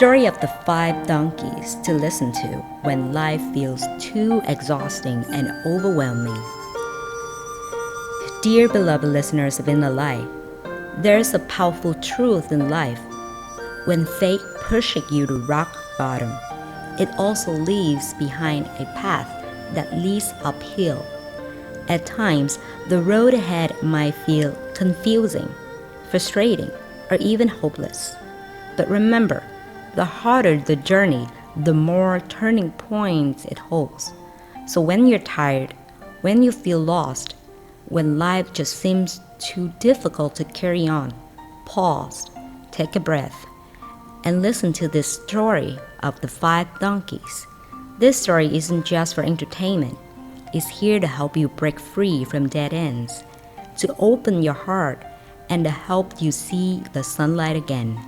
story of the 5 donkeys to listen to when life feels too exhausting and overwhelming. Dear beloved listeners of InnerLight, there's a powerful truth in life. When fate pushes you to rock bottom, it also leaves behind a path that leads uphill. At times, the road ahead might feel confusing, frustrating, or even hopeless. But remember, the harder the journey, the more turning points it holds. So when you're tired, when you feel lost, when life just seems too difficult to carry on, pause, take a breath, and listen to this story of the 5 donkeys. This story isn't just for entertainment. It's here to help you break free from dead ends, to open your heart, and to help you see the sunlight again.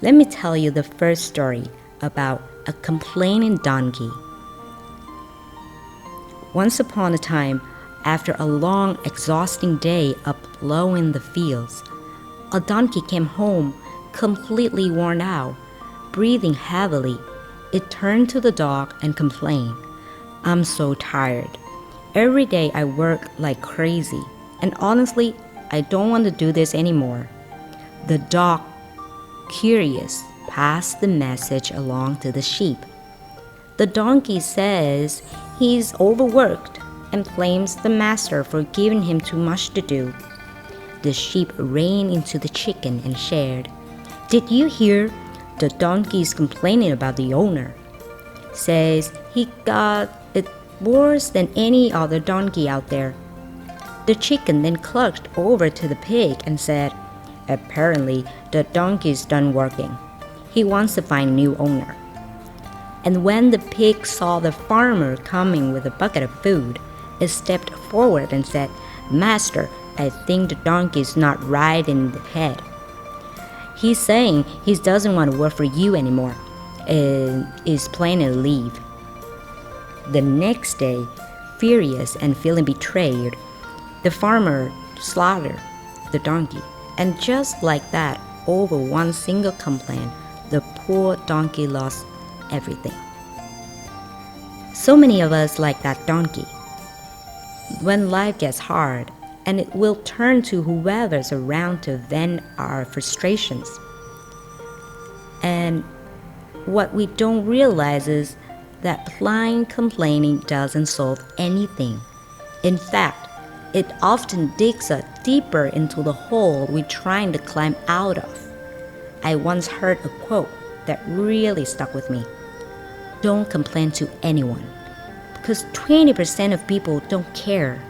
Let me tell you the first story about a complaining donkey. Once upon a time, after a long, exhausting day of plowing the fields, a donkey came home completely worn out, breathing heavily. It turned to the dog and complained, "I'm so tired. Every day I work like crazy, and honestly, I don't want to do this anymore." The dog, curious, passed the message along to the sheep. The donkey says he's overworked and blames the master for giving him too much to do. The sheep ran into the chicken and shared, "Did you hear? The donkey's complaining about the owner. Says he got it worse than any other donkey out there." The chicken then clucked over to the pig and said, "Apparently, the donkey's done working. He wants to find a new owner." And when the pig saw the farmer coming with a bucket of food, it stepped forward and said, "Master, I think the donkey's not right in the head. He's saying he doesn't want to work for you anymore and is planning to leave." The next day, furious and feeling betrayed, the farmer slaughtered the donkey. And just like that, over one single complaint, the poor donkey lost everything. So many of us like that donkey. When life gets hard, and it will turn to whoever's around to vent our frustrations. And what we don't realize is that blind complaining doesn't solve anything. In fact, it often digs us deeper into the hole we're trying to climb out of. I once heard a quote that really stuck with me. Don't complain to anyone, because 20% of people don't care,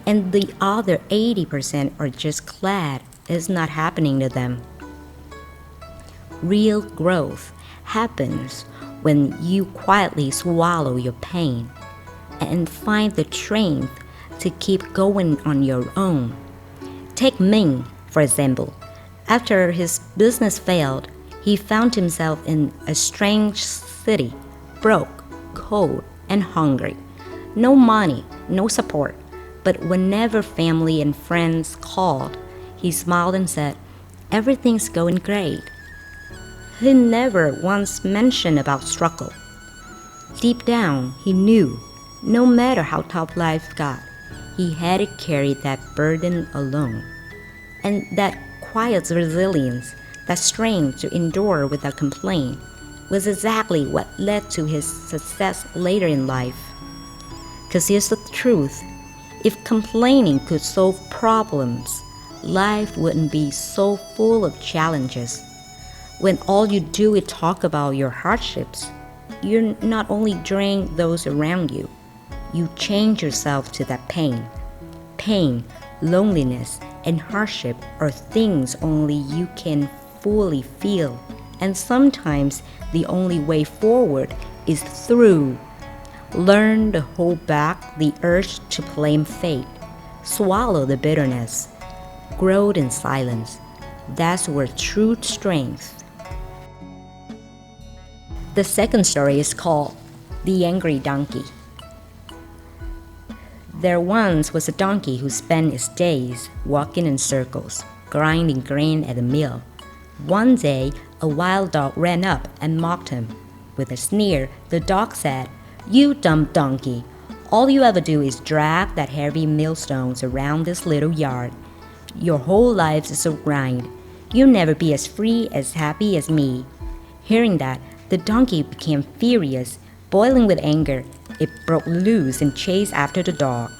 and the other 80% are just glad it's not happening to them. Real growth happens when you quietly swallow your pain and find the strength to keep going on your own. Take Ming, for example. After his business failed, he found himself in a strange city, broke, cold, and hungry. No money, no support. But whenever family and friends called, he smiled and said, "Everything's going great." He never once mentioned about struggle. Deep down, he knew, no matter how tough life got, he had to carry that burden alone. And that quiet resilience, that strength to endure without complaint, was exactly what led to his success later in life. Because here's the truth. If complaining could solve problems, life wouldn't be so full of challenges. When all you do is talk about your hardships, you not only drain those around you, you change yourself to that pain. Pain, loneliness, and hardship are things only you can fully feel. And sometimes the only way forward is through. Learn to hold back the urge to blame fate. Swallow the bitterness. Grow in silence. That's where true strength. The second story is called The Angry Donkey. There once was a donkey who spent his days walking in circles, grinding grain at a mill. One day, A wild dog ran up and mocked him. With a sneer, the dog said, "You dumb donkey, all you ever do is drag that heavy millstones around this little yard. Your whole life is a grind. You'll never be as free, as happy as me." Hearing that, the donkey became furious. Boiling with anger, it broke loose and chased after the dog.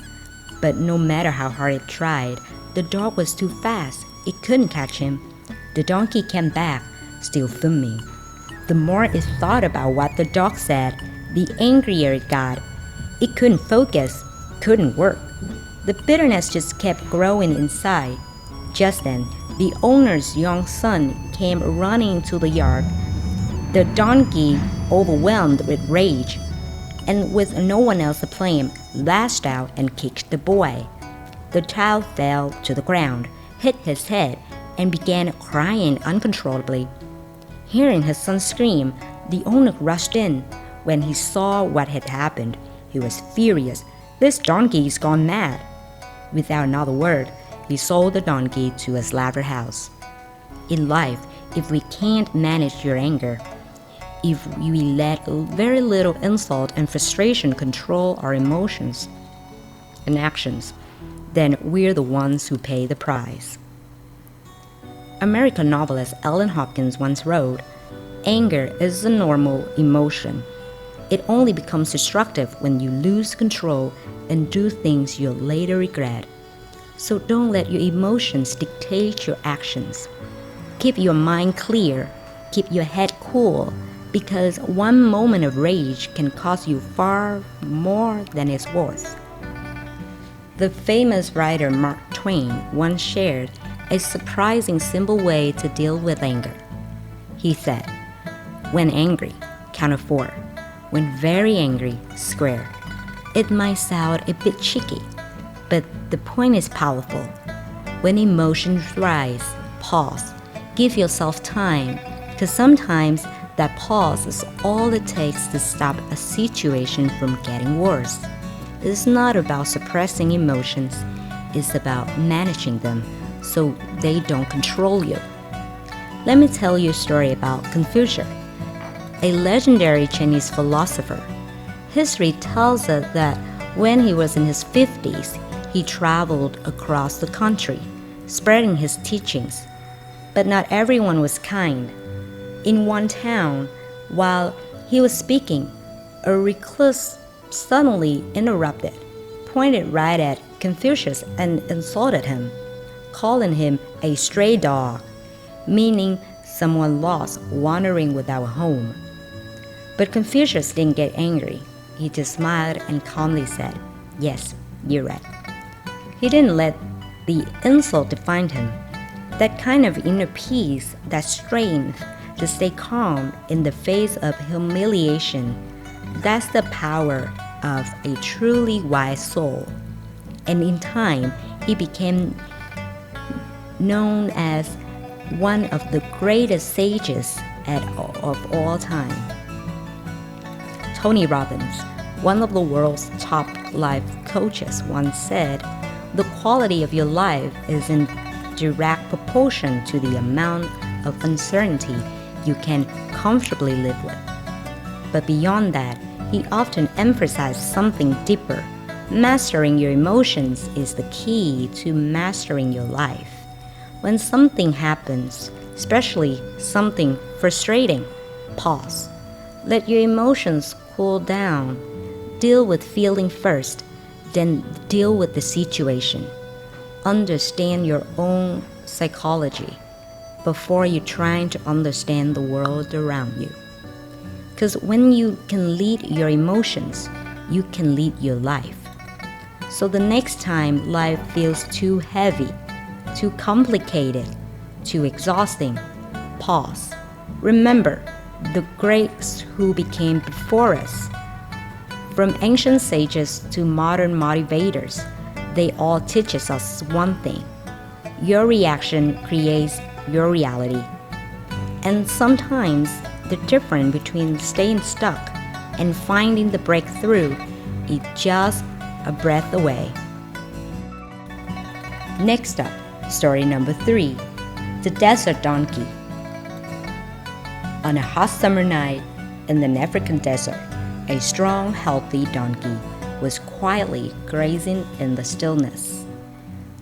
But no matter how hard it tried, the dog was too fast. It couldn't catch him. The donkey came back, still fuming. The more it thought about what the dog said, the angrier it got. It couldn't focus, couldn't work. The bitterness just kept growing inside. Just then, the owner's young son came running into the yard. The donkey, overwhelmed with rage, and with no one else to blame, lashed out and kicked the boy. The child fell to the ground, hit his head, and began crying uncontrollably. Hearing his son scream, the owner rushed in. When he saw what had happened, he was furious. "This donkey's gone mad." Without another word, he sold the donkey to a slaughterhouse. In life, if we can't manage your anger, if we let very little insult and frustration control our emotions and actions, then we're the ones who pay the price. American novelist Ellen Hopkins once wrote, "Anger is a normal emotion. It only becomes destructive when you lose control and do things you'll later regret. So don't let your emotions dictate your actions. Keep your mind clear, keep your head cool, because one moment of rage can cost you far more than it's worth." The famous writer Mark Twain once shared a surprising simple way to deal with anger. He said, "When angry, count to 4. When very angry, square." It might sound a bit cheeky, but the point is powerful. When emotions rise, pause. Give yourself time, because sometimes that pause is all it takes to stop a situation from getting worse. It's not about suppressing emotions, it's about managing them so they don't control you. Let me tell you a story about Confucius, a legendary Chinese philosopher. History tells us that when he was in his 50s, he traveled across the country, spreading his teachings. But not everyone was kind. In one town, while he was speaking, a recluse suddenly interrupted, pointed right at Confucius and insulted him, calling him a stray dog, meaning someone lost, wandering without a home. But Confucius didn't get angry. He just smiled and calmly said, "Yes, you're right." He didn't let the insult define him. That kind of inner peace, that strength to stay calm in the face of humiliation, that's the power of a truly wise soul. And in time, he became known as one of the greatest sages of all time. Tony Robbins, one of the world's top life coaches, once said, "The quality of your life is in direct proportion to the amount of uncertainty you can comfortably live with." But beyond that, he often emphasized something deeper. Mastering your emotions is the key to mastering your life. When something happens, especially something frustrating, pause. Let your emotions cool down. Deal with feeling first, then deal with the situation. Understand your own psychology before you're trying to understand the world around you. Because when you can lead your emotions, you can lead your life. So the next time life feels too heavy, too complicated, too exhausting, pause. Remember the greats who became before us. From ancient sages to modern motivators, they all teach us one thing. Your reaction creates your reality. And sometimes the difference between staying stuck and finding the breakthrough is just a breath away. Next up, story number 3, the desert donkey. On a hot summer night in an African desert, a strong, healthy donkey was quietly grazing in the stillness.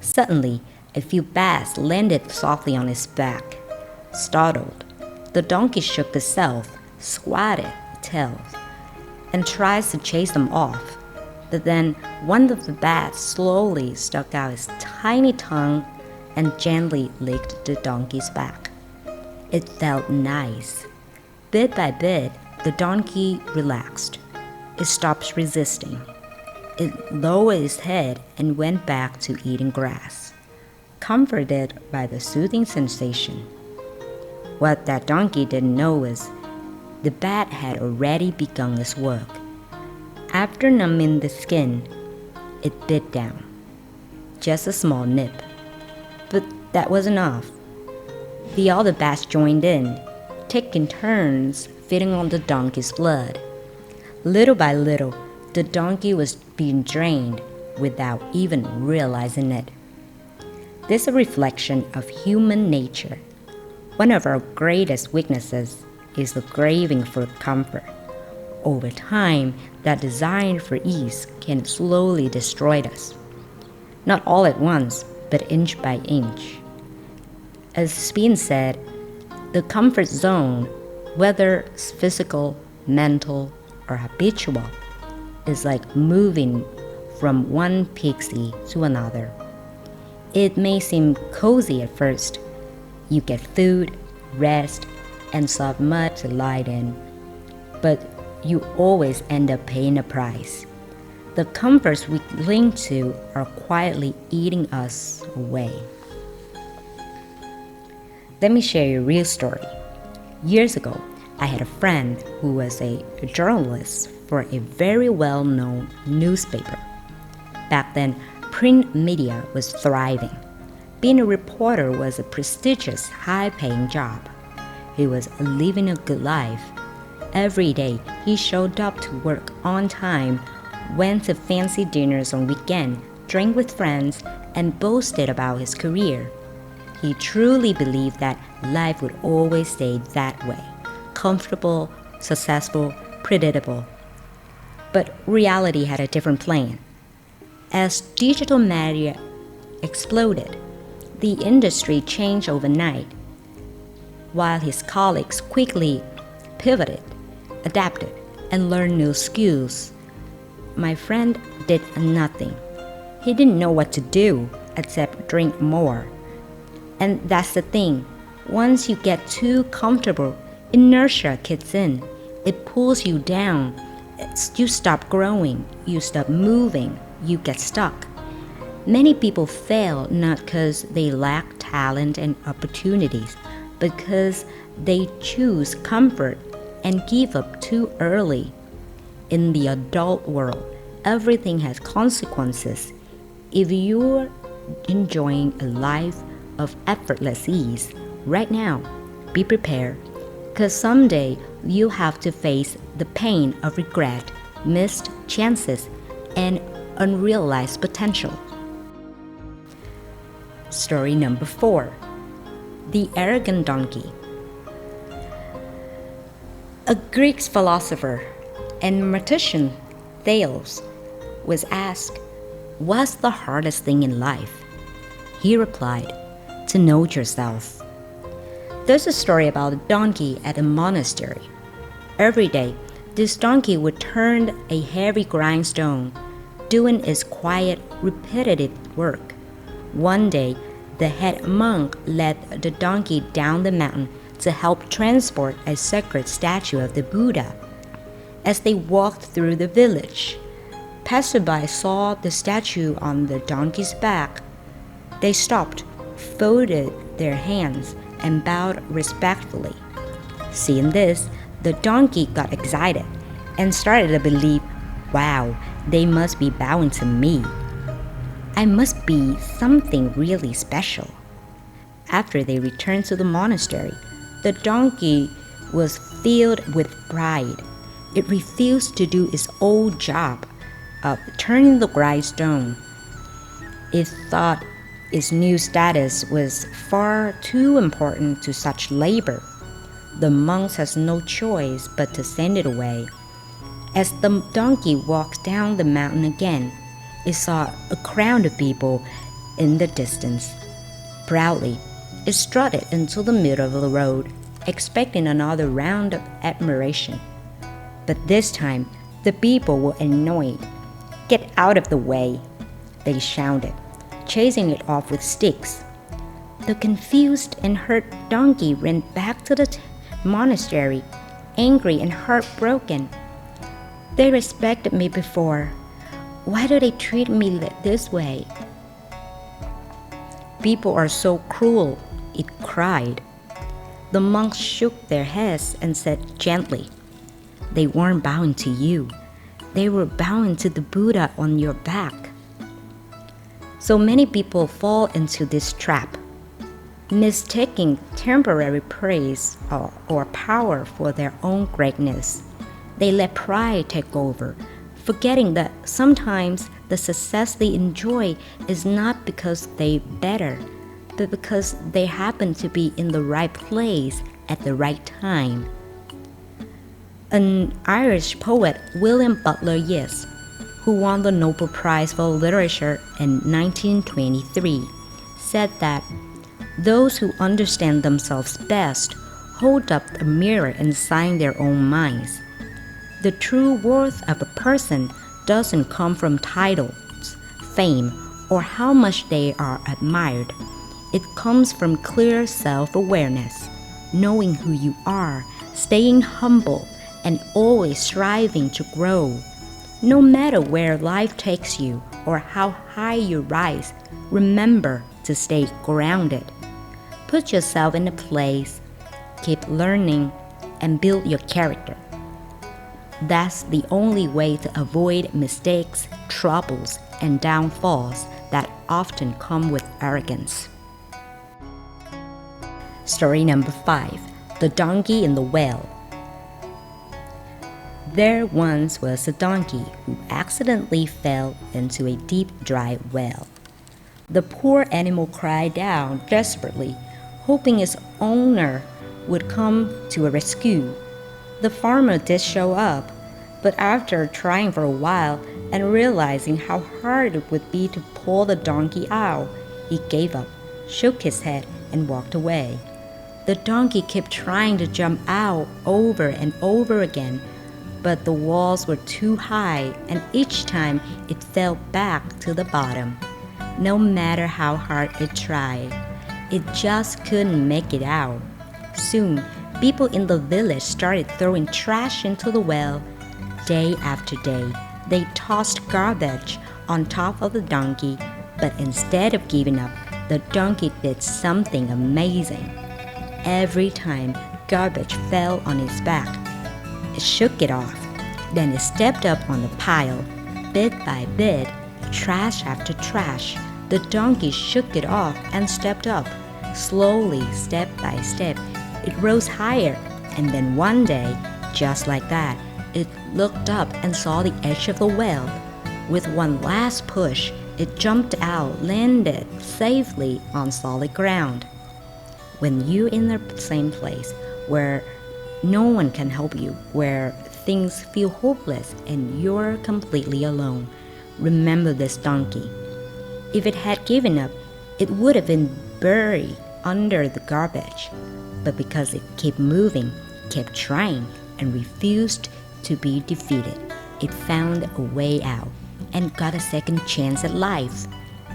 Suddenly, a few bats landed softly on his back. Startled, the donkey shook itself, swatted tails, and tries to chase them off. But then one of the bats slowly stuck out its tiny tongue and gently licked the donkey's back. It felt nice. Bit by bit, the donkey relaxed. It stopped resisting. It lowered its head and went back to eating grass, comforted by the soothing sensation. What that donkey didn't know was the bat had already begun its work. After numbing the skin, it bit down. Just a small nip. But that was enough. The other bats joined in, taking turns feeding on the donkey's blood. Little by little, the donkey was being drained without even realizing it. This is a reflection of human nature. One of our greatest weaknesses is the craving for comfort. Over time, that desire for ease can slowly destroy us. Not all at once, but inch by inch. As Spin said, the comfort zone, whether it's physical, mental, or habitual, is like moving from one pixie to another. It may seem cozy at first. You get food, rest, and soft mud to lie in. But you always end up paying a price. The comforts we cling to are quietly eating us away. Let me share you a real story. Years ago, I had a friend who was a journalist for a very well-known newspaper. Back then, print media was thriving. Being a reporter was a prestigious, high-paying job. He was living a good life. Every day, he showed up to work on time, went to fancy dinners on weekends, drank with friends, and boasted about his career. He truly believed that life would always stay that way, comfortable, successful, predictable. But reality had a different plan. As digital media exploded, the industry changed overnight. While his colleagues quickly pivoted, adapted, and learned new skills, my friend did nothing. He didn't know what to do except drink more. And that's the thing. Once you get too comfortable, inertia kicks in. It pulls you down. You stop growing. You stop moving. You get stuck. Many people fail not because they lack talent and opportunities, but because they choose comfort and give up too early. In the adult world, everything has consequences. If you're enjoying a life of effortless ease right now, be prepared, because someday you have to face the pain of regret, missed chances, and unrealized potential. Story number 4. The Arrogant Donkey. A Greek philosopher and mathematician, Thales, was asked, "What's the hardest thing in life?" He replied, "To know yourself." There's a story about a donkey at a monastery. Every day, this donkey would turn a heavy grindstone, doing its quiet, repetitive work. One day, the head monk led the donkey down the mountain to help transport a sacred statue of the Buddha. As they walked through the village, passersby saw the statue on the donkey's back. They stopped, folded their hands, and bowed respectfully. Seeing this, the donkey got excited and started to believe, wow, they must be bowing to me. I must be something really special. After they returned to the monastery, the donkey was filled with pride. It refused to do its old job of turning the grindstone. It thought its new status was far too important to such labor. The monks has no choice but to send it away. As the donkey walked down the mountain again, it saw a crowd of people in the distance. Proudly, it strutted into the middle of the road, expecting another round of admiration. But this time, the people were annoyed. "Get out of the way," they shouted, chasing it off with sticks. The confused and hurt donkey ran back to the monastery, angry and heartbroken. "They respected me before. Why do they treat me this way? People are so cruel," it cried. The monks shook their heads and said gently, "They weren't bowing to you. They were bowing to the Buddha on your back." So many people fall into this trap, mistaking temporary praise or power for their own greatness. They let pride take over, forgetting that sometimes the success they enjoy is not because they're better, but because they happen to be in the right place at the right time. An Irish poet, William Butler Yeats, who won the Nobel Prize for Literature in 1923, said that those who understand themselves best hold up a mirror and sign their own minds. The true worth of a person doesn't come from titles, fame, or how much they are admired. It comes from clear self-awareness, knowing who you are, staying humble, and always striving to grow. No matter where life takes you or how high you rise, remember to stay grounded. Put yourself in a place, keep learning, and build your character. That's the only way to avoid mistakes, troubles, and downfalls that often come with arrogance. Story number 5. The Donkey in the Well. There once was a donkey who accidentally fell into a deep, dry well. The poor animal cried out desperately, hoping its owner would come to a rescue. The farmer did show up, but after trying for a while and realizing how hard it would be to pull the donkey out, he gave up, shook his head, and walked away. The donkey kept trying to jump out over and over again, but the walls were too high, and each time it fell back to the bottom. No matter how hard it tried, it just couldn't make it out. Soon, people in the village started throwing trash into the well. Day after day, they tossed garbage on top of the donkey, but instead of giving up, the donkey did something amazing. Every time garbage fell on its back, it shook it off. Then it stepped up on the pile. Bit by bit, trash after trash, the donkey shook it off and stepped up. Slowly, step by step, it rose higher, and then one day, just like that, it looked up and saw the edge of the well. With one last push, it jumped out, landed safely on solid ground. When you're in the same place where no one can help you, where things feel hopeless and you're completely alone, remember this donkey. If it had given up, it would have been buried under the garbage. But because it kept moving, kept trying, and refused to be defeated, it found a way out and got a second chance at life.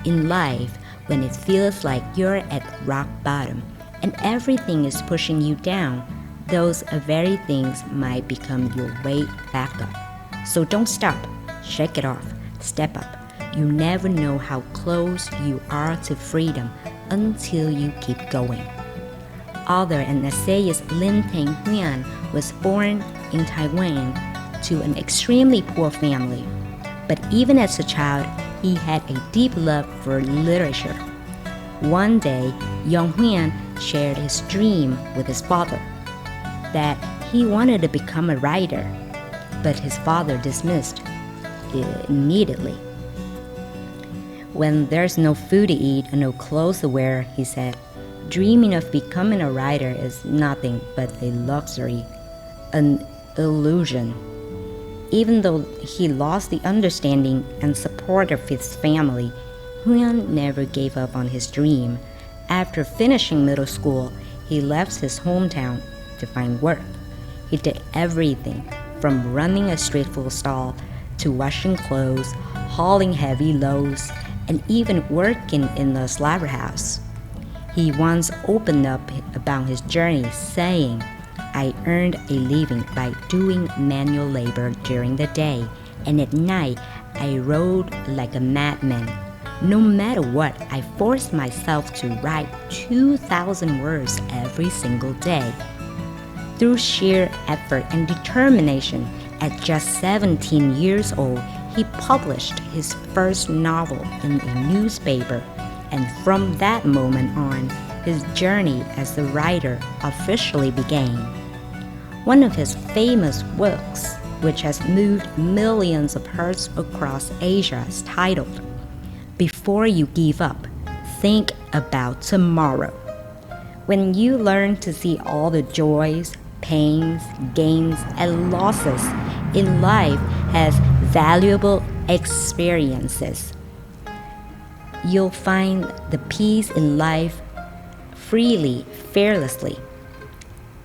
In life, when it feels like you're at rock bottom and everything is pushing you down, those very things might become your way back up. So don't stop, shake it off, step up. You never know how close you are to freedom until you keep going. Author and essayist Lin Teng Huan was born in Taiwan to an extremely poor family. But even as a child, he had a deep love for literature. One day, young Huan shared his dream with his father, that he wanted to become a writer, but his father dismissed it immediately. When there's no food to eat and no clothes to wear, he said, Dreaming of becoming a writer is nothing but a luxury, an illusion. Even though he lost the understanding and support of his family, Huan never gave up on his dream. After finishing middle school, he left his hometown to find work. He did everything from running a street food stall to washing clothes, hauling heavy loads, and even working in the slaughterhouse. He once opened up about his journey, saying, "I earned a living by doing manual labor during the day, and at night I rode like a madman. No matter what, I forced myself to write 2,000 words every single day." Through sheer effort and determination, at just 17 years old, he published his first novel in a newspaper, and from that moment on, his journey as a writer officially began. One of his famous works, which has moved millions of hearts across Asia, is titled, "Before You Give Up, Think About Tomorrow." When you learn to see all the joys, pains, gains, and losses in life as valuable experiences, you'll find the peace in life freely, fearlessly.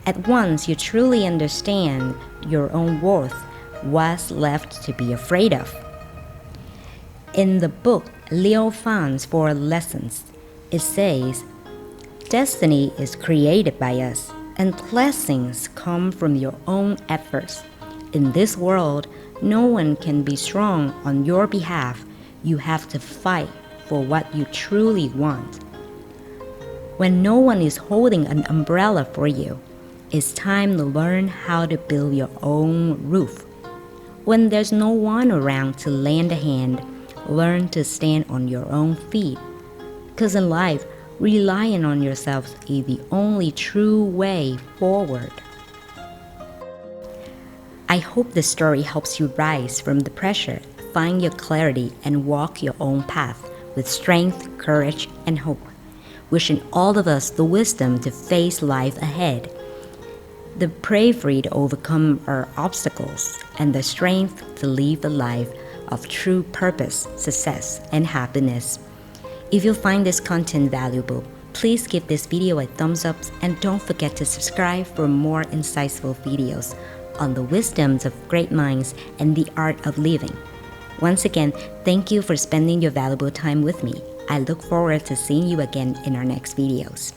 At once you truly understand your own worth, what's left to be afraid of. In the book Liu Fan's 4 Lessons, it says, "Destiny is created by us, and blessings come from your own efforts. In this world, no one can be strong on your behalf. You have to fight for what you truly want. When no one is holding an umbrella for you, it's time to learn how to build your own roof. When there's no one around to lend a hand, learn to stand on your own feet. Because in life, relying on yourself is the only true way forward." I hope this story helps you rise from the pressure, find your clarity, and walk your own path with strength, courage, and hope. Wishing all of us the wisdom to face life ahead, the bravery to overcome our obstacles, and the strength to live a life of true purpose, success, and happiness. If you find this content valuable, please give this video a thumbs up and don't forget to subscribe for more insightful videos on the wisdoms of great minds and the art of living. Once again, thank you for spending your valuable time with me. I look forward to seeing you again in our next videos.